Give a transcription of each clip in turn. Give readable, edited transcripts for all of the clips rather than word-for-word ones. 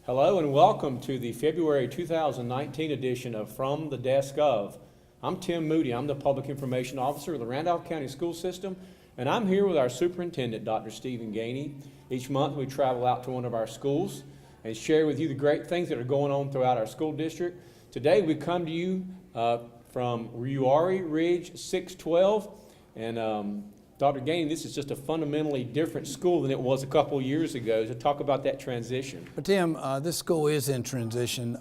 Hello and welcome to the February 2019 edition of From the Desk of. I'm Tim Moody. I'm the Public Information Officer of the Randolph County School System, and I'm here with our Superintendent, Dr. Stephen Gainey. Each month we travel out to one of our schools and share with you the great things that are going on throughout our school district. Today we come to you from Uari Ridge 612, and Dr. Gainey, this is just a fundamentally different school than it was a couple years ago. To talk about that transition. Well, Tim, this school is in transition.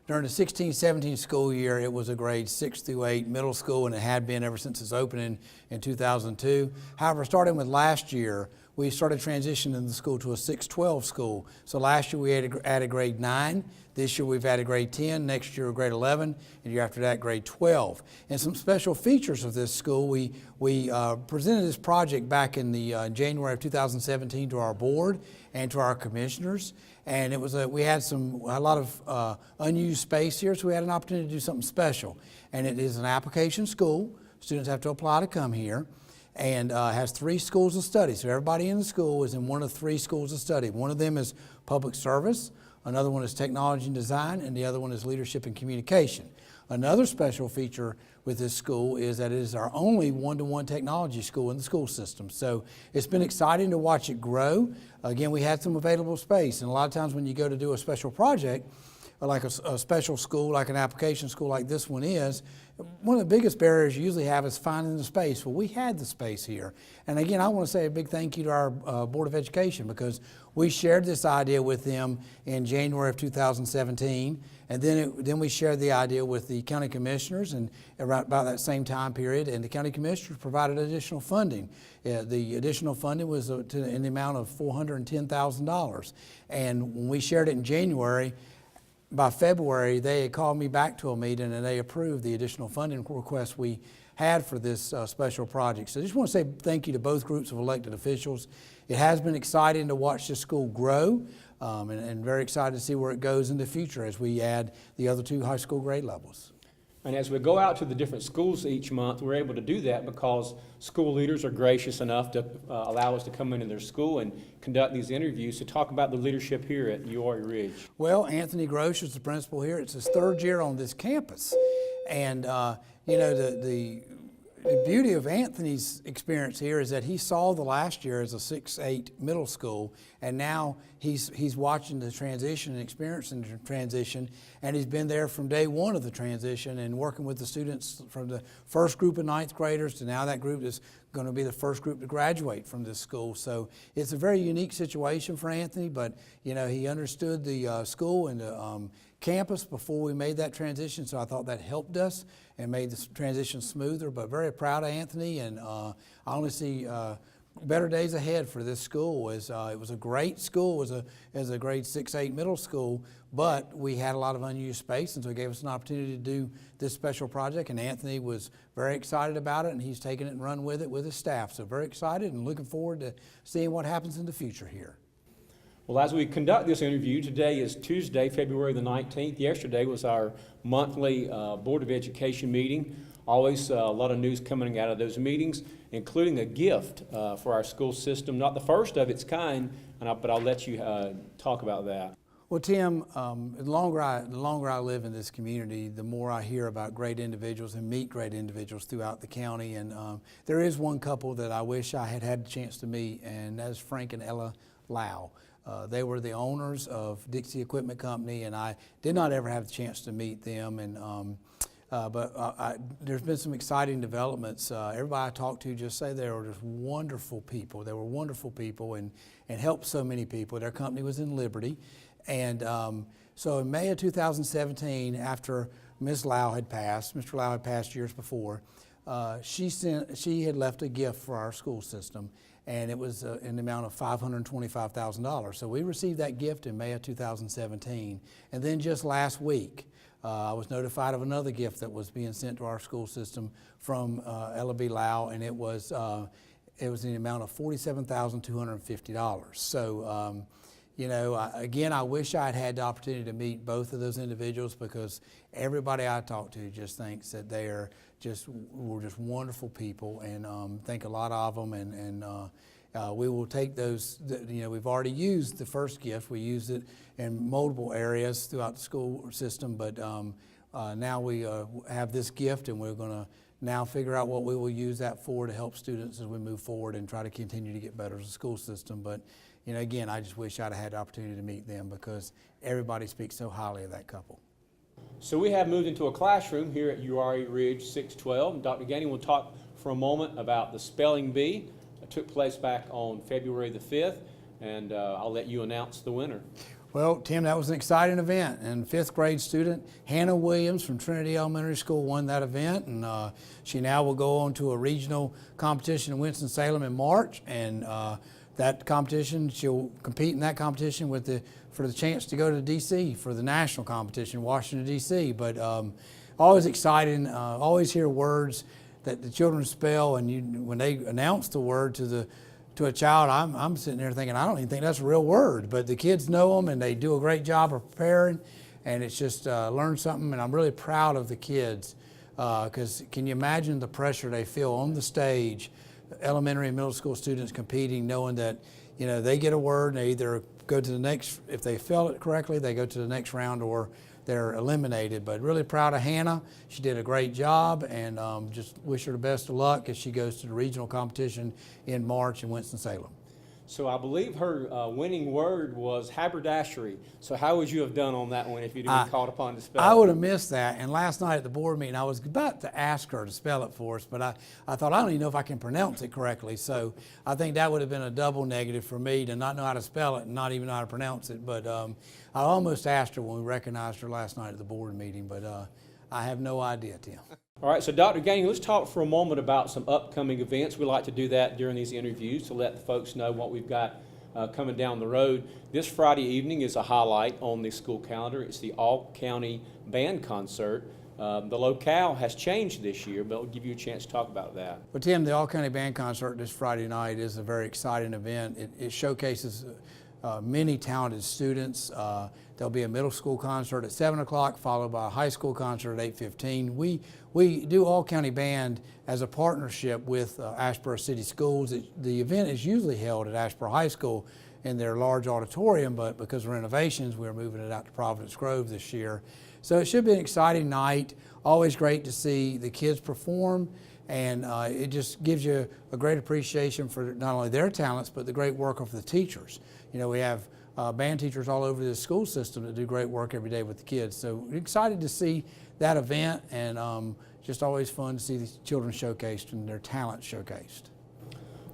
During the 16-17 school year, it was a grade 6 through 8 middle school, and it had been ever since its opening in 2002. However, starting with last year, we started transitioning the school to a 6-12 school. So last year we added grade 9. This year we've added grade 10. Next year grade 11. And the year after that grade 12. And some special features of this school, we presented this project back in the January of 2017 to our board and to our commissioners. And it was we had a lot of unused space here, so we had an opportunity to do something special. And it is an application school. Students have to apply to come here. And has 3 schools of study. So everybody in the school is in one of 3 schools of study. One of them is public service, another one is technology and design, and the other one is leadership and communication. Another special feature with this school is that it is our only one-to-one technology school in the school system. So it's been exciting to watch it grow. Again, we had some available space, and a lot of times when you go to do a special project, or like a special school, like an application school like this one is, one of the biggest barriers you usually have is finding the space. Well, we had the space here. And again, I want to say a big thank you to our Board of Education, because we shared this idea with them in January of 2017. And then we shared the idea with the county commissioners and around about that same time period. And the county commissioners provided additional funding. The additional funding was in the amount of $410,000. And when we shared it in January, by February, they had called me back to a meeting and they approved the additional funding request we had for this special project. So I just want to say thank you to both groups of elected officials. It has been exciting to watch this school grow and very excited to see where it goes in the future as we add the other 2 high school grade levels. And as we go out to the different schools each month, we're able to do that because school leaders are gracious enough to allow us to come into their school and conduct these interviews to talk about the leadership here at Uari Ridge. Well, Anthony Grosh is the principal here. It's his 3rd year on this campus. And, you know, the beauty of Anthony's experience here is that he saw the last year as a 6-8 middle school, and now he's watching the transition and experiencing the transition, and he's been there from day 1 of the transition and working with the students from the first group of 9th graders to now that group is going to be the first group to graduate from this school. So it's a very unique situation for Anthony, but you know, he understood the school and the campus before we made that transition, so I thought that helped us and made the transition smoother. But very proud of Anthony, and I only see better days ahead for this school. It was a great school as a grade 6-8 middle school, but we had a lot of unused space, and so it gave us an opportunity to do this special project, and Anthony was very excited about it, and he's taken it and run with it with his staff. So very excited and looking forward to seeing what happens in the future here. Well, as we conduct this interview, today is Tuesday, February the 19th. Yesterday was our monthly Board of Education meeting. Always a lot of news coming out of those meetings, including a gift for our school system. Not the first of its kind, but I'll let you talk about that. Well, Tim, the longer I live in this community, the more I hear about great individuals and meet great individuals throughout the county. And there is one couple that I wish I had had the chance to meet, and that's Frank and Ella Lau. They were the owners of Dixie Equipment Company, and I did not ever have the chance to meet them. And but there's been some exciting developments. Everybody I talked to just say they were just wonderful people. They were wonderful people and helped so many people. Their company was in Liberty. And so in May of 2017, after Ms. Lau had passed, Mr. Lau had passed years before, she had left a gift for our school system, and it was in the amount of $525,000. So we received that gift in May of 2017. And then just last week, I was notified of another gift that was being sent to our school system from Ella B. Lau, and it was in the amount of $47,250. So, you know, again, I wish I'd had the opportunity to meet both of those individuals, because everybody I talk to just thinks that were just wonderful people, and think a lot of them, and We will take those, we've already used the first gift. We used it in multiple areas throughout the school system, but now we have this gift, and we're going to now figure out what we will use that for to help students as we move forward and try to continue to get better as a school system. But again, I just wish I'd had the opportunity to meet them because everybody speaks so highly of that couple. So we have moved into a classroom here at URE Ridge 612. And Dr. Gainey will talk for a moment about the spelling bee that took place back on February the 5th, and I'll let you announce the winner. Well, Tim, that was an exciting event, and 5th grade student Hannah Williams from Trinity Elementary School won that event, and she now will go on to a regional competition in Winston-Salem in March, and that competition, she'll compete in that competition for the chance to go to D.C. for the national competition, Washington, D.C. But always exciting, always hear words that the children spell, and when they announce the word to a child, I'm sitting there thinking, I don't even think that's a real word, but the kids know them and they do a great job of preparing, and it's just learn something, and I'm really proud of the kids because can you imagine the pressure they feel on the stage, elementary and middle school students competing, knowing that they get a word and they either go to the next, if they spell it correctly, they go to the next round or they're eliminated. But really proud of Hannah. She did a great job, and just wish her the best of luck as she goes to the regional competition in March in Winston-Salem. So I believe her winning word was haberdashery. So how would you have done on that one if you'd been called upon to spell it? I would have missed that. And last night at the board meeting, I was about to ask her to spell it for us, but I thought, I don't even know if I can pronounce it correctly. So I think that would have been a double negative for me to not know how to spell it and not even know how to pronounce it. But I almost asked her when we recognized her last night at the board meeting, but I have no idea, Tim. All right, so Dr. Gainey, let's talk for a moment about some upcoming events. We like to do that during these interviews to let the folks know what we've got coming down the road. This Friday evening is a highlight on the school calendar. It's the all-county band concert. The locale has changed this year, but we'll give you a chance to talk about that. Well, Tim, the all-county band concert this Friday night is a very exciting event. It showcases many talented students. There'll be a middle school concert at 7 o'clock, followed by a high school concert at 8:15. We do all-county band as a partnership with Asheboro City Schools. The event is usually held at Asheboro High School in their large auditorium, but because of renovations, we're moving it out to Providence Grove this year. So it should be an exciting night. Always great to see the kids perform, and it just gives you a great appreciation for not only their talents, but the great work of the teachers. We have band teachers all over the school system that do great work every day with the kids. So we're excited to see that event, and just always fun to see these children showcased and their talents showcased.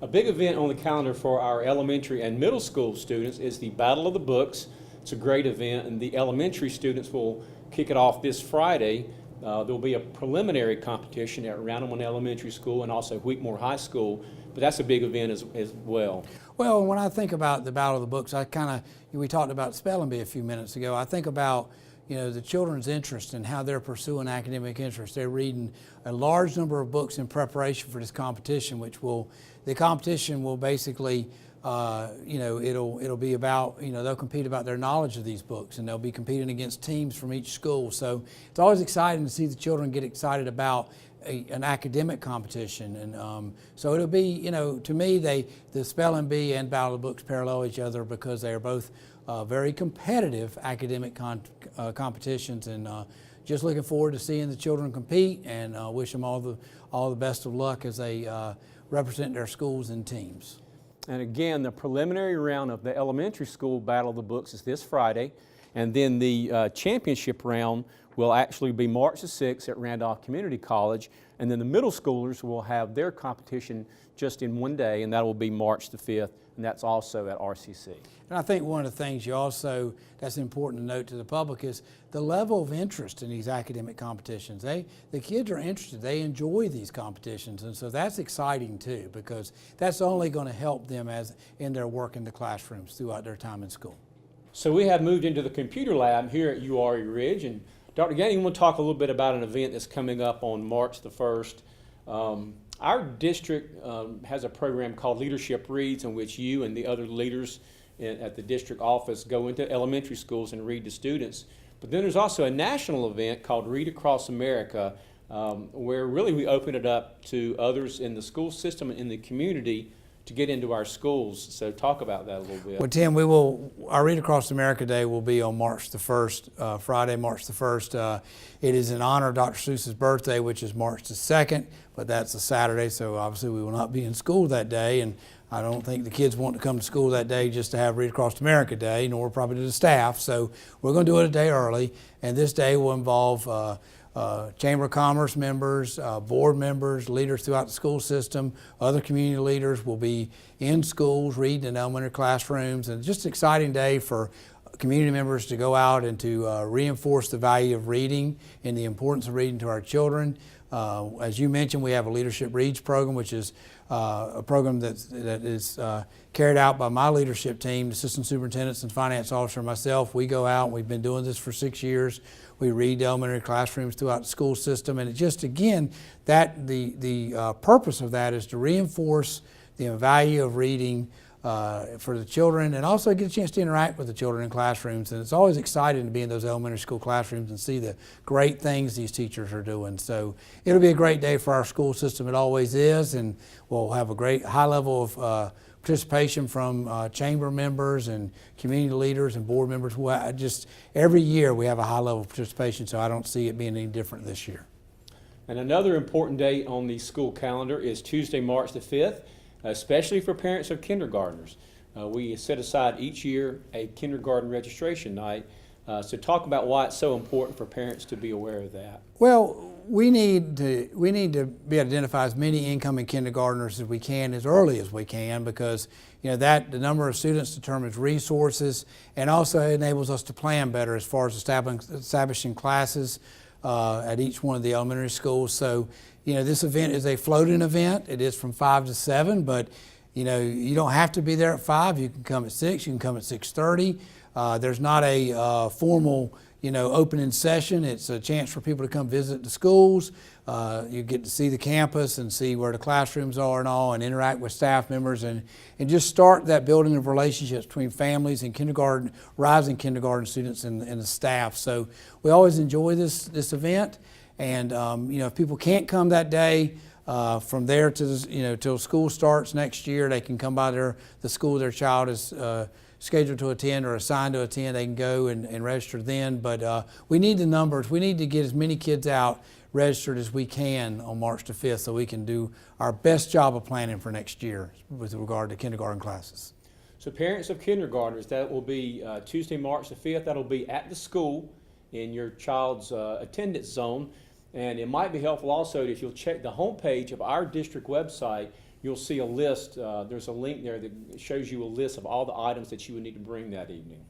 A big event on the calendar for our elementary and middle school students is the Battle of the Books. It's a great event, and the elementary students will kick it off this Friday. There'll be a preliminary competition at Randolph Elementary School and also Wheatmore High School, but that's a big event as well. Well, when I think about the Battle of the Books, we talked about spelling bee a few minutes ago. I think about the children's interest and how they're pursuing academic interest. They're reading a large number of books in preparation for this competition, the competition will basically, it'll be about, they'll compete about their knowledge of these books, and they'll be competing against teams from each school. So it's always exciting to see the children get excited about an academic competition. And so it'll be, to me, the spelling bee and Battle of the Books parallel each other because they are both very competitive academic competitions, and just looking forward to seeing the children compete, and wish them all the best of luck as they represent their schools and teams. And again, the preliminary round of the elementary school Battle of the Books is this Friday, and then the championship round will actually be March the 6th at Randolph Community College, and then the middle schoolers will have their competition just in one day, and that will be March the 5th, and that's also at RCC. And I think one of the things that's important to note to the public is the level of interest in these academic competitions. The kids are interested, they enjoy these competitions, and so that's exciting too, because that's only going to help them in their work in the classrooms throughout their time in school. So we have moved into the computer lab here at URE Ridge, and Dr. Gainey, you want to talk a little bit about an event that's coming up on March the 1st. Our district has a program called Leadership Reads, in which you and the other leaders at the district office go into elementary schools and read to students. But then there's also a national event called Read Across America, where really we open it up to others in the school system and in the community to get into our schools. So talk about that a little bit. Well, Tim, our Read Across America Day will be on March the 1st, Friday, March the 1st. It is in honor of Dr. Seuss's birthday, which is March the 2nd, but that's a Saturday, so obviously we will not be in school that day, and I don't think the kids want to come to school that day just to have Read Across America Day, nor probably the staff, so we're going to do it a day early, and this day will involve Chamber of Commerce members, board members, leaders throughout the school system, other community leaders will be in schools reading in elementary classrooms, and just an exciting day for community members to go out and to reinforce the value of reading and the importance of reading to our children. As you mentioned, we have a Leadership Reads program, which is a program that is carried out by my leadership team, assistant superintendents and finance officer, and myself. We go out, and we've been doing this for 6 years. We read elementary classrooms throughout the school system, and it just, again, that the purpose of that is to reinforce the value of reading for the children, and also get a chance to interact with the children in classrooms. And it's always exciting to be in those elementary school classrooms and see the great things these teachers are doing. So it'll be a great day for our school system. It always is, and we'll have a great high level of participation from chamber members and community leaders and board members. Just every year we have a high level of participation, so I don't see it being any different this year. And another important date on the school calendar is Tuesday, March the 5th, especially for parents of kindergartners. We set aside each year a kindergarten registration night. So talk about why it's so important for parents to be aware of that. Well, we need to be able to identify as many incoming kindergartners as we can as early as we can, because that the number of students determines resources and also enables us to plan better as far as establishing classes at each one of the elementary schools. So this event is a floating event. It is from 5 to 7, but you don't have to be there at 5. You can come at 6. You can come at 6:30. There's not a formal opening session. It's a chance for people to come visit the schools. You get to see the campus and see where the classrooms are and all, and interact with staff members, and just start that building of relationships between families and rising kindergarten students and the staff. So we always enjoy this event, and if people can't come that day, from there to till school starts next year, they can come by the school their child is scheduled to attend or assigned to attend. They can go and register then. But we need the numbers. We need to get as many kids out registered as we can on March the 5th, so we can do our best job of planning for next year with regard to kindergarten classes. So parents of kindergartners, that will be Tuesday, March the 5th. That'll be at the school in your child's attendance zone. And it might be helpful also if you'll check the homepage of our district website. You'll see a list. There's a link there that shows you a list of all the items that you would need to bring that evening.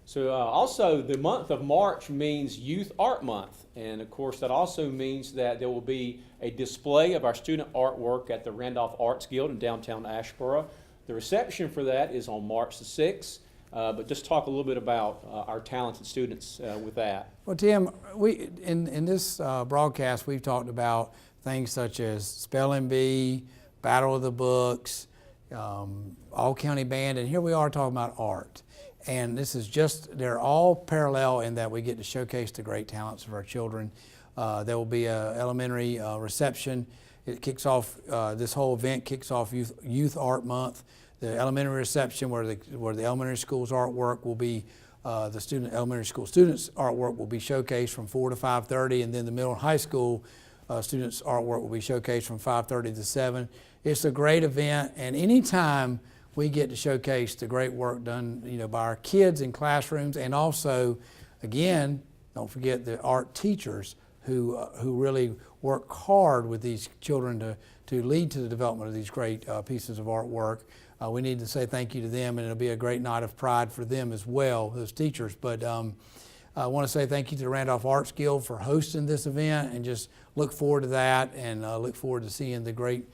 So also, the month of March means Youth Art Month. And of course, that also means that there will be a display of our student artwork at the Randolph Arts Guild in downtown Asheboro. The reception for that is on March the 6th. But just talk a little bit about our talented students with that. Well, Tim, in this broadcast, we've talked about things such as Spelling Bee, Battle of the Books, All County Band, and here we are talking about art. And this is they're all parallel in that we get to showcase the great talents of our children. There will be an elementary reception. It kicks off, this whole event kicks off Youth Art Month. The elementary reception where the elementary school's artwork will be, the elementary school students' artwork will be showcased from 4 to 5:30, and then the middle and high school students' artwork will be showcased from 5:30 to 7. It's a great event, and anytime we get to showcase the great work done by our kids in classrooms, and also, again, don't forget the art teachers who really work hard with these children to lead to the development of these great pieces of artwork. We need to say thank you to them, and it'll be a great night of pride for them as well, those teachers. But I want to say thank you to the Randolph Arts Guild for hosting this event, and just look forward to that, and look forward to seeing the great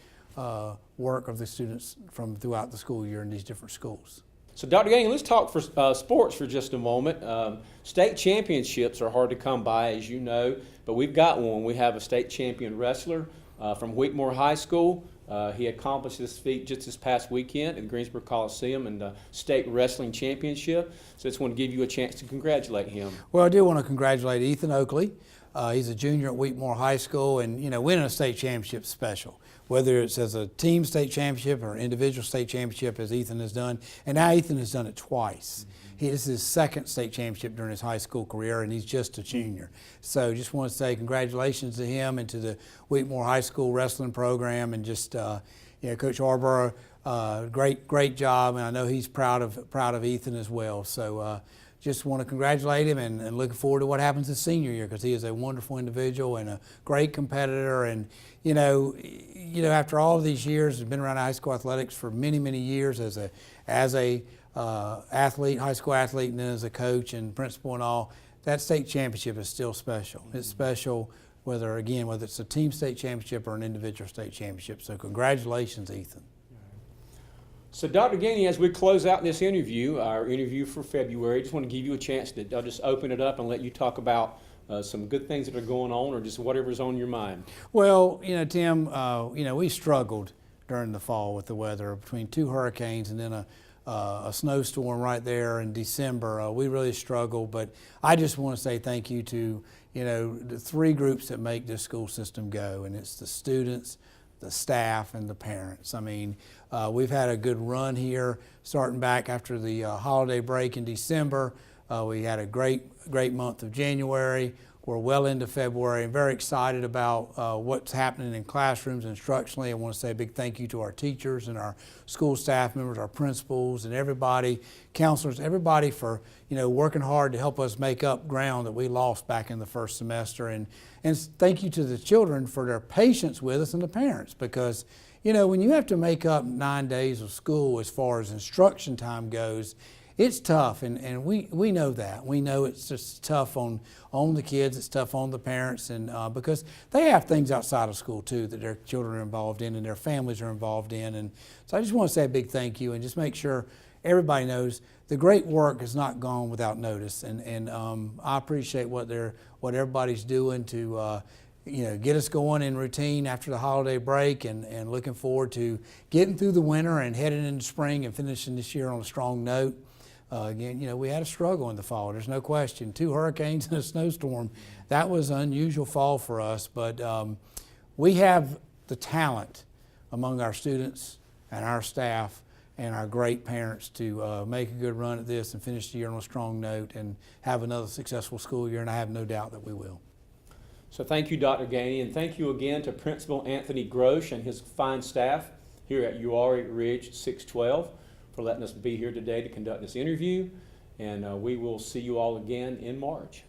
work of the students from throughout the school year in these different schools. So Dr. Gainey, let's talk for sports for just a moment. State championships are hard to come by, as you know, but we've got one. We have a state champion wrestler from Wheatmore High School. He accomplished this feat just this past weekend at Greensboro Coliseum in the state wrestling championship. So I just want to give you a chance to congratulate him. Well, I do want to congratulate Ethan Oakley. He's a junior at Wheatmore High School, and winning a state championship is special. Whether it's as a team state championship or individual state championship, as Ethan has done, and now Ethan has done it twice. This is his second state championship during his high school career, and he's just a junior. So just want to say congratulations to him and to the Wheatmore High School wrestling program, and just Coach Arborough, great job, and I know he's proud of Ethan as well. So just want to congratulate him, and looking forward to what happens his senior year, because he is a wonderful individual and a great competitor. And after all of these years, he's been around high school athletics for many years as a athlete, high school athlete, and then as a coach and principal and all. That state championship is still special. It's special whether it's a team state championship or an individual state championship. So congratulations, Ethan. So Dr. Gainey, as we close out this interview, our interview for February, I just want to give you a chance to just open it up and let you talk about some good things that are going on, or just whatever's on your mind. Well, Tim, we struggled during the fall with the weather, between 2 hurricanes and then a snowstorm right there in December. We really struggled, but I just want to say thank you to the 3 groups that make this school system go, and it's the students, the staff, and the parents. I mean, we've had a good run here, starting back after the holiday break in December. We had a great month of January. We're well into February, and very excited about what's happening in classrooms instructionally. I want to say a big thank you to our teachers and our school staff members, our principals, and everybody, counselors, everybody for working hard to help us make up ground that we lost back in the first semester. And thank you to the children for their patience with us, and the parents, because when you have to make up 9 days of school as far as instruction time goes, it's tough, and we know that. We know it's just tough on the kids, it's tough on the parents, and because they have things outside of school too that their children are involved in and their families are involved in. And so I just want to say a big thank you, and just make sure everybody knows the great work has not gone without notice. And I appreciate what everybody's doing to get us going in routine after the holiday break, and looking forward to getting through the winter and heading into spring and finishing this year on a strong note. Again, we had a struggle in the fall, there's no question. 2 hurricanes and a snowstorm. That was an unusual fall for us, but we have the talent among our students and our staff and our great parents to make a good run at this and finish the year on a strong note and have another successful school year, and I have no doubt that we will. So thank you, Dr. Gainey, and thank you again to Principal Anthony Grosh and his fine staff here at Uwharrie Ridge 612 for letting us be here today to conduct this interview, and we will see you all again in March.